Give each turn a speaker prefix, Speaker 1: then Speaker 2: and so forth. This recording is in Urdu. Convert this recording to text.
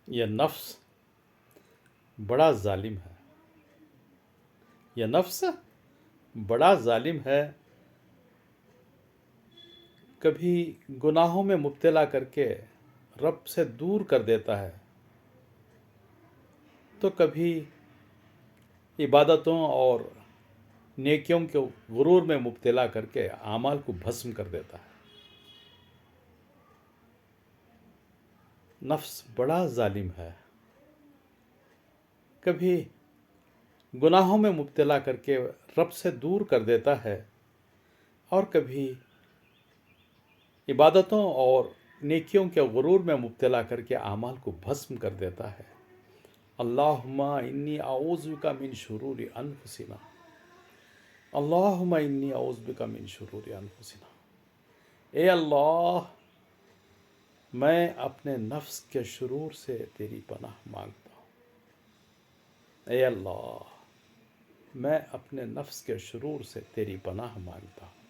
Speaker 1: یہ نفس بڑا ظالم ہے، یہ نفس بڑا ظالم ہے، کبھی گناہوں میں مبتلا کر کے رب سے دور کر دیتا ہے، تو کبھی عبادتوں اور نیکیوں کے غرور میں مبتلا کر کے اعمال کو بھسم کر دیتا ہے۔ نفس بڑا ظالم ہے، کبھی گناہوں میں مبتلا کر کے رب سے دور کر دیتا ہے، اور کبھی عبادتوں اور نیکیوں کے غرور میں مبتلا کر کے اعمال کو بھسم کر دیتا ہے۔ اللہم انی اعوذ بک من شرور انفسنا، اللہم انی اعوذ بک من شرور انفسنا۔ اے اللہ، میں اپنے نفس کے شرور سے تیری پناہ مانگتا ہوں۔ اے اللہ، میں اپنے نفس کے شرور سے تیری پناہ مانگتا ہوں۔